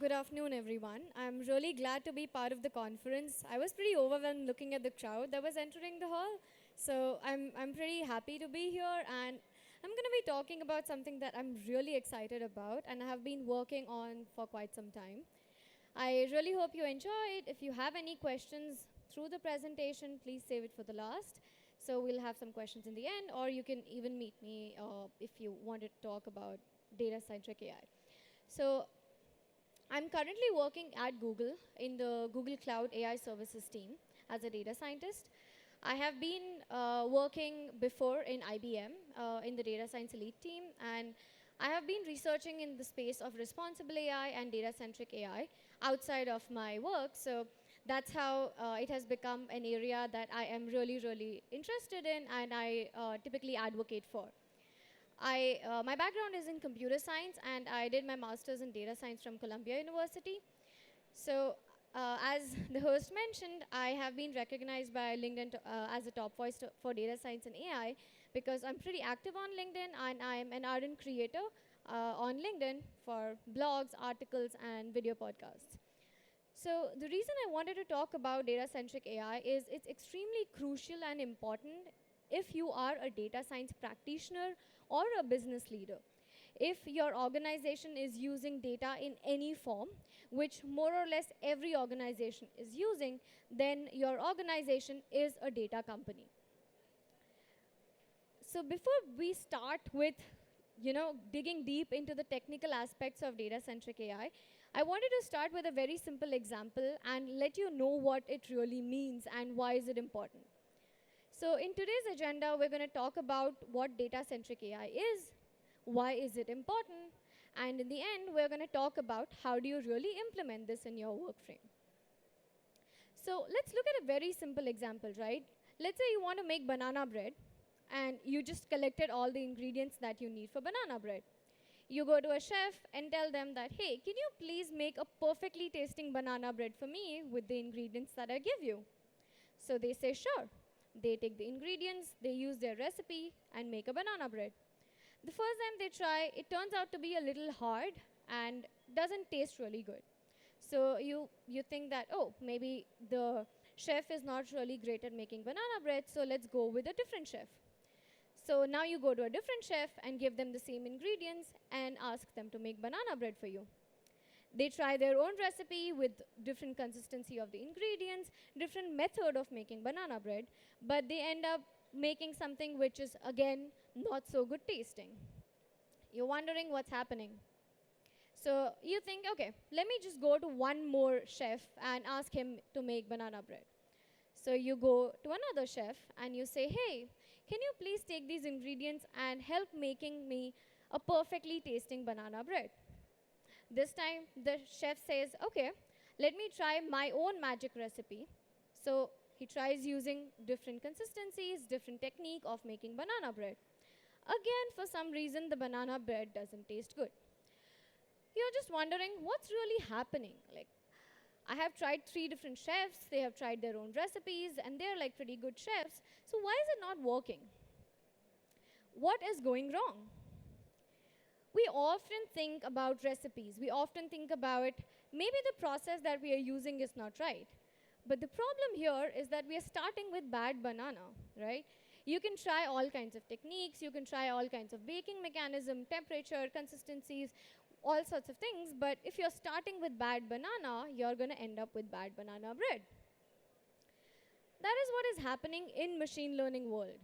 Good afternoon, everyone. I'm really glad to be part of the conference. I was pretty overwhelmed looking at the crowd that was entering the hall. So I'm pretty happy to be here, and I'm going to be talking about something that I'm really excited about and have been working on for quite some time. I really hope you enjoy it. If you have any questions through the presentation, please save it for the last. So we'll have some questions in the end, or you can even meet me if you want to talk about data-centric AI. So I'm currently working at Google in the Google Cloud AI Services team as a data scientist. I have been working before in IBM in the data science elite team, and I have been researching in the space of responsible AI and data-centric AI outside of my work. So that's how it has become an area that I am really, really interested in and I typically advocate for. My background is in computer science, and I did my master's in data science from Columbia University. So as the host mentioned, I have been recognized by LinkedIn as a top voice for data science and AI because I'm pretty active on LinkedIn, and I'm an ardent creator on LinkedIn for blogs, articles, and video podcasts. So the reason I wanted to talk about data-centric AI is it's extremely crucial and important if you are a data science practitioner or a business leader. If your organization is using data in any form, which more or less every organization is using, then your organization is a data company. So before we start with digging deep into the technical aspects of data-centric AI, I wanted to start with a very simple example and let you know what it really means and why is it important. So in today's agenda, we're going to talk about what data-centric AI is, why is it important, and in the end, we're going to talk about how do you really implement this in your work frame. So let's look at a very simple example, right? Let's say you want to make banana bread, and you just collected all the ingredients that you need for banana bread. You go to a chef and tell them that, hey, can you please make a perfectly tasting banana bread for me with the ingredients that I give you? So they say, sure. They take the ingredients, they use their recipe, and make a banana bread. The first time they try, it turns out to be a little hard and doesn't taste really good. So you think that, oh, maybe the chef is not really great at making banana bread, so let's go with a different chef. So now you go to a different chef and give them the same ingredients and ask them to make banana bread for you. They try their own recipe with different consistency of the ingredients, different method of making banana bread, but they end up making something which is, again, not so good tasting. You're wondering what's happening. So you think, okay, let me just go to one more chef and ask him to make banana bread. So you go to another chef and you say, hey, can you please take these ingredients and help making me a perfectly tasting banana bread? This time, the chef says, okay, let me try my own magic recipe. So he tries using different consistencies, different technique of making banana bread. Again, for some reason, the banana bread doesn't taste good. You're just wondering, what's really happening? Like, I have tried 3 different chefs, they have tried their own recipes, and they're like pretty good chefs. So why is it not working? What is going wrong? We often think about recipes. We often think about maybe the process that we are using is not right. But the problem here is that we are starting with bad banana, right? You can try all kinds of techniques. You can try all kinds of baking mechanism, temperature, consistencies, all sorts of things. But if you're starting with bad banana, you're going to end up with bad banana bread. That is what is happening in machine learning world.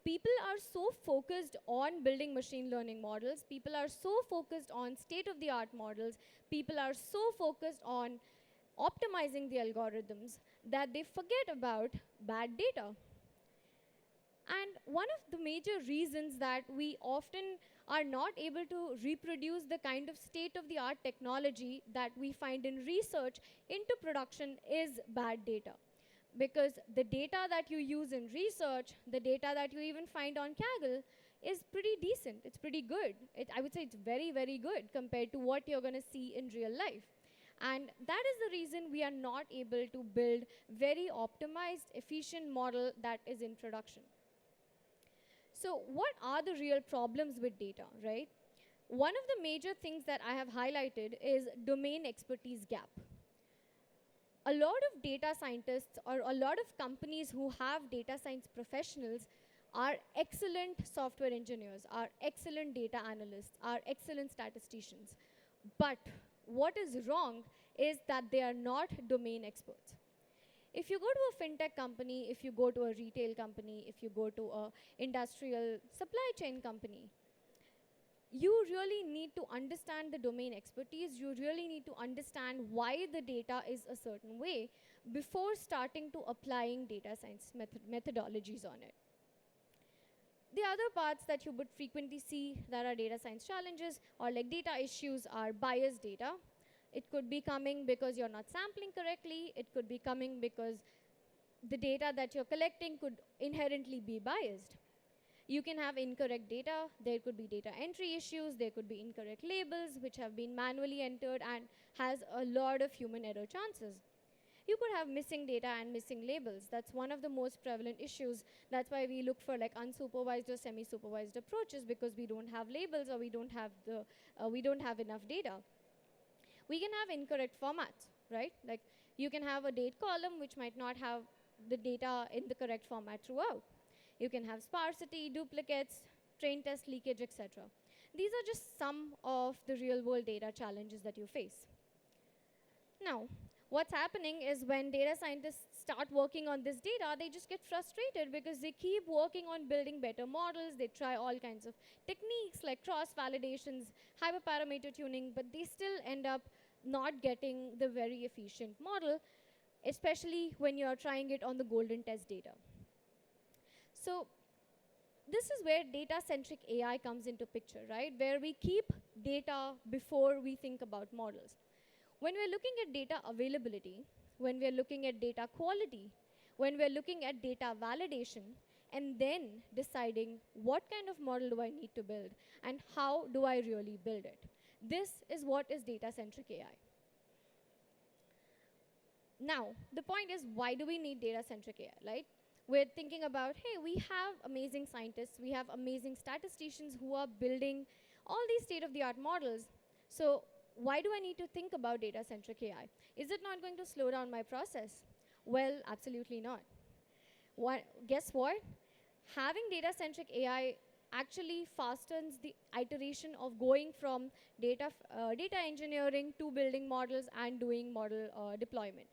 People are so focused on building machine learning models. People are so focused on state-of-the-art models. People are so focused on optimizing the algorithms that they forget about bad data. And one of the major reasons that we often are not able to reproduce the kind of state-of-the-art technology that we find in research into production is bad data. Because the data that you use in research, the data that you even find on Kaggle, is pretty decent. It's pretty good. I would say it's very, very good compared to what you're going to see in real life. And that is the reason we are not able to build very optimized, efficient model that is in production. So what are the real problems with data, right? One of the major things that I have highlighted is domain expertise gap. A lot of data scientists or a lot of companies who have data science professionals are excellent software engineers, are excellent data analysts, are excellent statisticians. But what is wrong is that they are not domain experts. If you go to a fintech company, if you go to a retail company, if you go to a industrial supply chain company, you really need to understand the domain expertise. You really need to understand why the data is a certain way before starting to applying data science methodologies on it. The other parts that you would frequently see that are data science challenges or like data issues are biased data. It could be coming because you're not sampling correctly. It could be coming because the data that you're collecting could inherently be biased. You can have incorrect data. There could be data entry issues. There could be incorrect labels which have been manually entered and has a lot of human error chances. You could have missing data and missing labels. That's one of the most prevalent issues. That's why we look for like unsupervised or semi-supervised approaches, because we don't have labels or we don't have enough data. We can have incorrect formats, right? Like you can have a date column which might not have the data in the correct format throughout. You can have sparsity, duplicates, train test leakage, etc. These are just some of the real-world data challenges that you face. Now, what's happening is when data scientists start working on this data, they just get frustrated because they keep working on building better models. They try all kinds of techniques like cross-validations, hyperparameter tuning, but they still end up not getting the very efficient model, especially when you're trying it on the golden test data. So this is where data-centric AI comes into picture, right? Where we keep data before we think about models. When we're looking at data availability, when we're looking at data quality, when we're looking at data validation, and then deciding what kind of model do I need to build and how do I really build it. This is what is data-centric AI. Now, the point is, why do we need data-centric AI, right? We're thinking about, hey, we have amazing scientists, we have amazing statisticians who are building all these state-of-the-art models. So why do I need to think about data-centric AI? Is it not going to slow down my process? Well, absolutely not. Guess what? Having data-centric AI actually fastens the iteration of going from data engineering to building models and doing model deployment.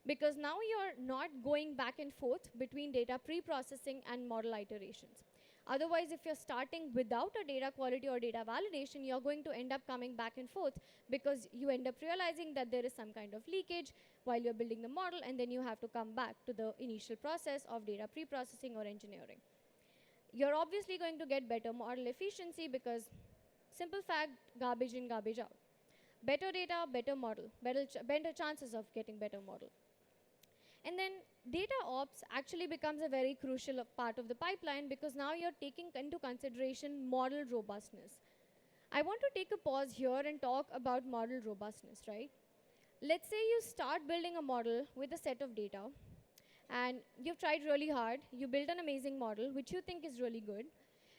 Because now you're not going back and forth between data pre-processing and model iterations. Otherwise, if you're starting without a data quality or data validation, you're going to end up coming back and forth because you end up realizing that there is some kind of leakage while you're building the model, and then you have to come back to the initial process of data pre-processing or engineering. You're obviously going to get better model efficiency because, simple fact, garbage in, garbage out. Better data, better model, better chances of getting better model. And then data ops actually becomes a very crucial part of the pipeline because now you're taking into consideration model robustness. I want to take a pause here and talk about model robustness, right? Let's say you start building a model with a set of data and you've tried really hard. You built an amazing model, which you think is really good.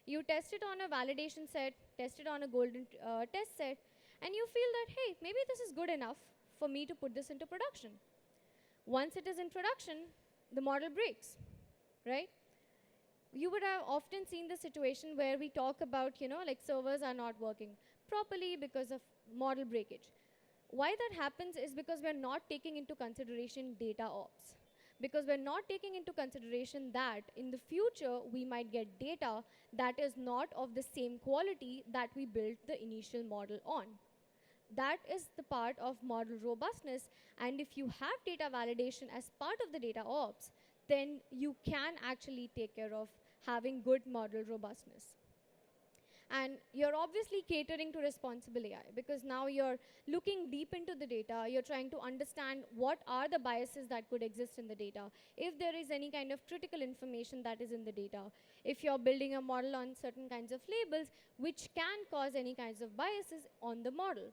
You test it on a validation set, test it on a golden test set, and you feel that, hey, maybe this is good enough for me to put this into production. Once it is in production, the model breaks, right? You would have often seen the situation where we talk about, like servers are not working properly because of model breakage. Why that happens is because we're not taking into consideration data ops. Because we're not taking into consideration that in the future, we might get data that is not of the same quality that we built the initial model on. That is the part of model robustness, and if you have data validation as part of the data ops, then you can actually take care of having good model robustness. And you're obviously catering to responsible AI because now you're looking deep into the data, you're trying to understand what are the biases that could exist in the data, if there is any kind of critical information that is in the data, if you're building a model on certain kinds of labels, which can cause any kinds of biases on the model.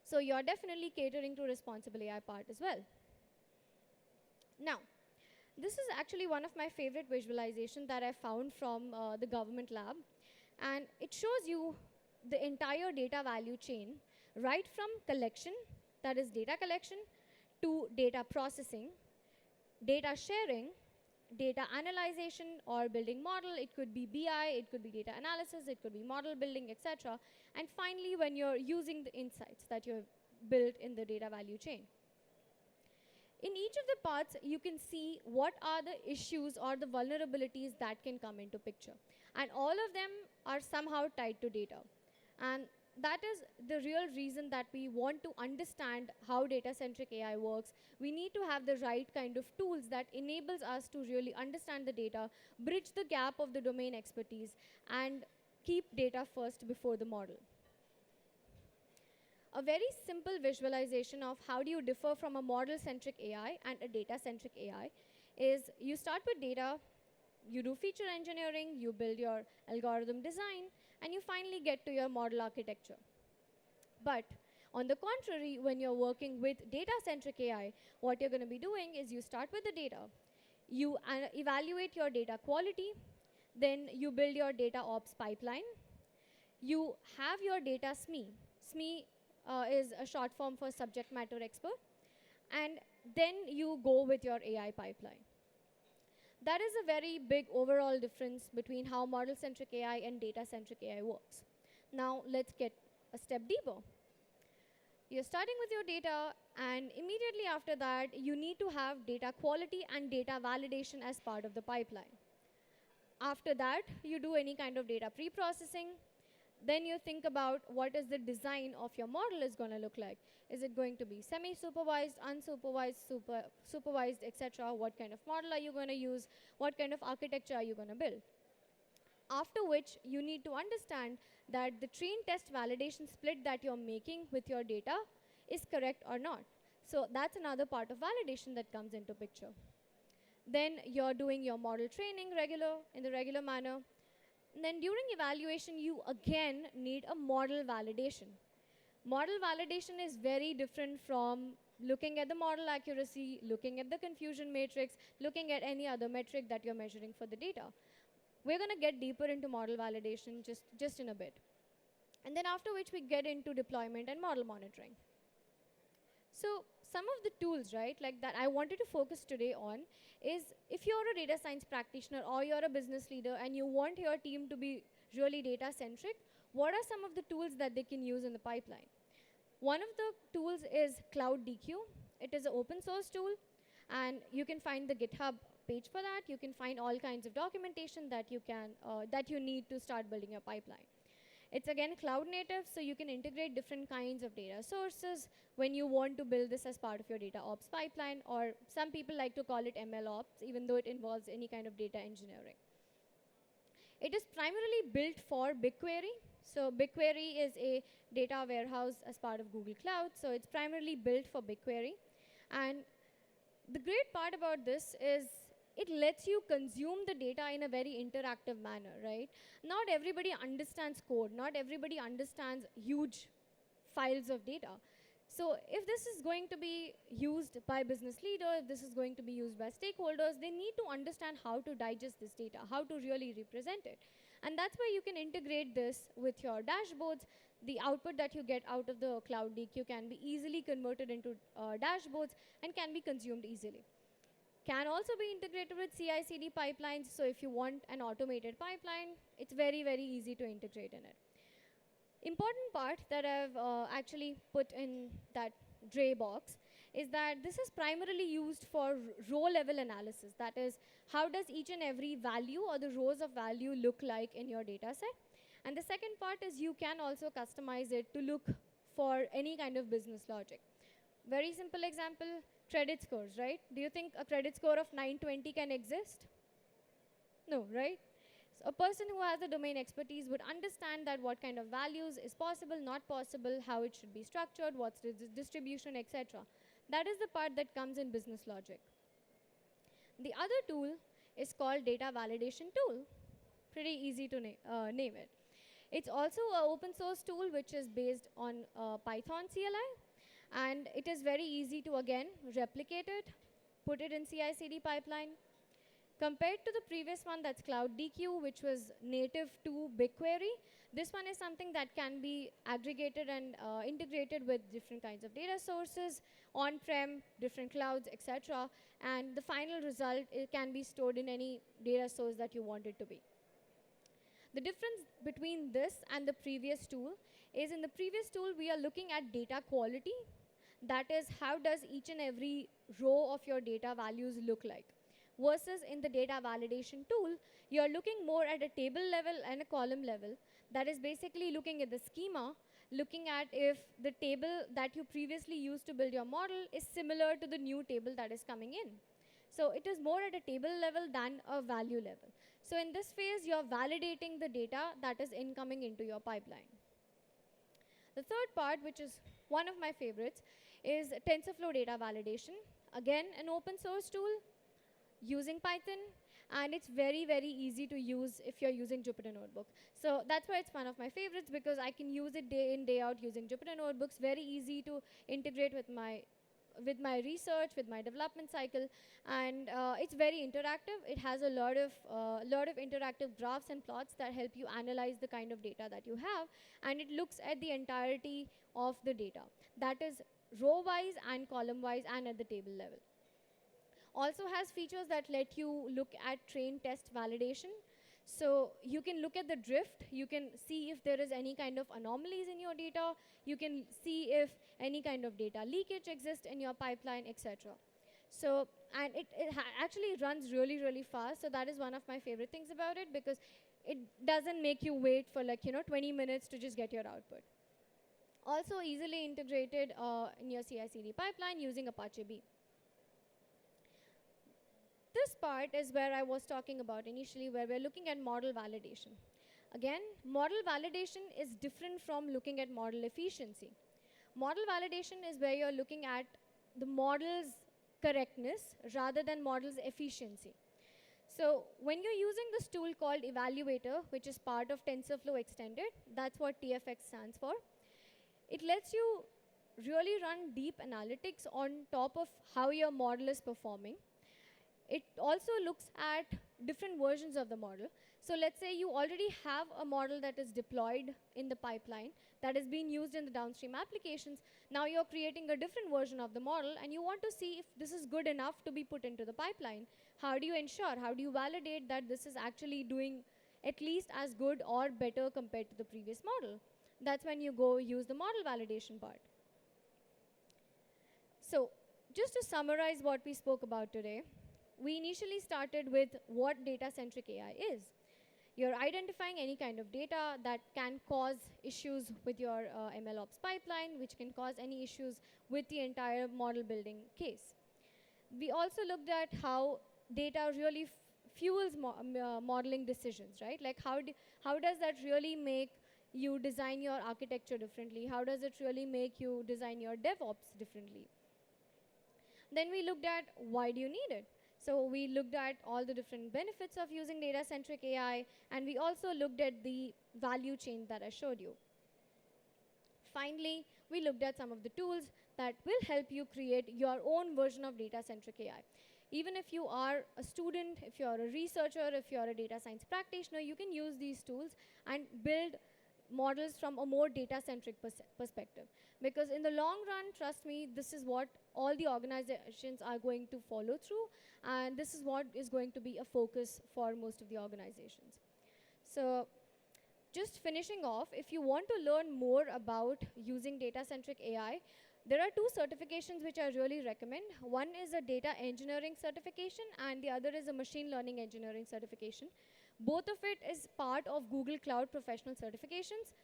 So you're definitely catering to responsible AI part as well. Now, this is actually one of my favorite visualizations that I found from the government lab. And it shows you the entire data value chain, right from collection, that is data collection, to data processing, data sharing, data analyzation or building model. It could be BI, it could be data analysis, it could be model building, etc. And finally, when you're using the insights that you've built in the data value chain. In each of the parts, you can see what are the issues or the vulnerabilities that can come into picture. And all of them are somehow tied to data. And that is the real reason that we want to understand how data-centric AI works. We need to have the right kind of tools that enables us to really understand the data, bridge the gap of the domain expertise, and keep data first before the model. A very simple visualization of how do you differ from a model-centric AI and a data-centric AI is you start with data, you do feature engineering, you build your algorithm design, and you finally get to your model architecture. But on the contrary, when you're working with data-centric AI, what you're going to be doing is you start with the data, you evaluate your data quality, then you build your data ops pipeline, you have your data SME. SME is a short form for subject matter expert, and then you go with your AI pipeline. That is a very big overall difference between how model-centric AI and data-centric AI works. Now, let's get a step deeper. You're starting with your data, and immediately after that, you need to have data quality and data validation as part of the pipeline. After that, you do any kind of data pre-processing. Then you think about what is the design of your model is going to look like. Is it going to be semi-supervised, unsupervised, supervised, etc.? What kind of model are you going to use? What kind of architecture are you going to build? After which, you need to understand that the train test validation split that you're making with your data is correct or not. So that's another part of validation that comes into picture. Then you're doing your model training in the regular manner. And then during evaluation, you again need a model validation. Model validation is very different from looking at the model accuracy, looking at the confusion matrix, looking at any other metric that you're measuring for the data. We're going to get deeper into model validation just in a bit. And then after which we get into deployment and model monitoring. So some of the tools, right, like that I wanted to focus today on is if you're a data science practitioner or you're a business leader and you want your team to be really data-centric, what are some of the tools that they can use in the pipeline? One of the tools is Cloud DQ. It is an open source tool, and you can find the GitHub page for that. You can find all kinds of documentation that you need to start building your pipeline. It's again cloud native, so you can integrate different kinds of data sources when you want to build this as part of your data ops pipeline, or some people like to call it ML ops, even though it involves any kind of data engineering. It is primarily built for BigQuery. So BigQuery is a data warehouse as part of Google Cloud, so it's primarily built for BigQuery. And the great part about this is it lets you consume the data in a very interactive manner, right? Not everybody understands code. Not everybody understands huge files of data. So if this is going to be used by business leaders, if this is going to be used by stakeholders, they need to understand how to digest this data, how to really represent it. And that's why you can integrate this with your dashboards. The output that you get out of the Cloud DQ can be easily converted into dashboards and can be consumed easily. Can also be integrated with CI/CD pipelines. So if you want an automated pipeline, it's very, very easy to integrate in it. Important part that I've actually put in that gray box is that this is primarily used for row level analysis. That is, how does each and every value or the rows of value look like in your data set? And the second part is you can also customize it to look for any kind of business logic. Very simple example, credit scores, right? Do you think a credit score of 920 can exist? No, right? So a person who has the domain expertise would understand that what kind of values is possible, not possible, how it should be structured, what's the distribution, etc. That is the part that comes in business logic. The other tool is called data validation tool. Pretty easy to name it. It's also an open source tool which is based on Python CLI. And it is very easy to, again, replicate it, put it in CI/CD pipeline, Compared to the previous one, that's Cloud DQ, which was native to BigQuery, this one is something that can be aggregated and integrated with different kinds of data sources, on-prem, different clouds, etc. And the final result, it can be stored in any data source that you want it to be. The difference between this and the previous tool is in the previous tool, we are looking at data quality. That is, how does each and every row of your data values look like? Versus in the data validation tool, you're looking more at a table level and a column level. That is basically looking at the schema, looking at if the table that you previously used to build your model is similar to the new table that is coming in. So it is more at a table level than a value level. So in this phase, you're validating the data that is incoming into your pipeline. The third part, which is one of my favorites, is TensorFlow data validation. Again, an open source tool using Python, and it's very, very easy to use if you're using Jupyter Notebook. So that's why it's one of my favorites, because I can use it day in, day out using Jupyter Notebooks. Very easy to integrate with my research, with my development cycle, and it's very interactive. It has a lot of interactive graphs and plots that help you analyze the kind of data that you have, and it looks at the entirety of the data. That is row-wise and column-wise and at the table level. Also has features that let you look at train test validation. So you can look at the drift, you can see if there is any kind of anomalies in your data, you can see if any kind of data leakage exists in your pipeline, etc. So, and it actually runs really, really fast, so that is one of my favorite things about it, because it doesn't make you wait for 20 minutes to just get your output. Also easily integrated in your CI/CD pipeline using Apache Beam. This part is where I was talking about initially, where we're looking at model validation. Again, model validation is different from looking at model efficiency. Model validation is where you're looking at the model's correctness rather than model's efficiency. So when you're using this tool called Evaluator, which is part of TensorFlow Extended, that's what TFX stands for, it lets you really run deep analytics on top of how your model is performing. It also looks at different versions of the model. So let's say you already have a model that is deployed in the pipeline that is being used in the downstream applications. Now you're creating a different version of the model, and you want to see if this is good enough to be put into the pipeline. How do you ensure, how do you validate that this is actually doing at least as good or better compared to the previous model? That's when you go use the model validation part. So just to summarize what we spoke about today, we initially started with what data-centric AI is. You're identifying any kind of data that can cause issues with your MLOps pipeline, which can cause any issues with the entire model building case. We also looked at how data really fuels modeling decisions, right? Like how does that really make you design your architecture differently? How does it really make you design your DevOps differently? Then we looked at why do you need it? So we looked at all the different benefits of using data-centric AI, and we also looked at the value chain that I showed you. Finally, we looked at some of the tools that will help you create your own version of data-centric AI. Even if you are a student, if you're a researcher, if you're a data science practitioner, you can use these tools and build models from a more data-centric perspective. Because in the long run, trust me, this is what all the organizations are going to follow through, and this is what is going to be a focus for most of the organizations. So just finishing off, if you want to learn more about using data-centric AI, there are two certifications which I really recommend. One is a data engineering certification, and the other is a machine learning engineering certification. Both of it is part of Google Cloud Professional Certifications.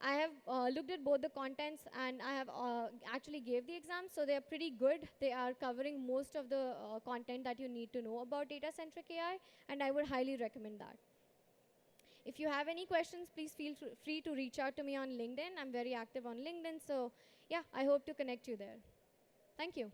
I have looked at both the contents, and I have actually gave the exams, so they are pretty good. They are covering most of the content that you need to know about data-centric AI, and I would highly recommend that. If you have any questions, please feel free to reach out to me on LinkedIn. I'm very active on LinkedIn, so yeah, I hope to connect you there. Thank you.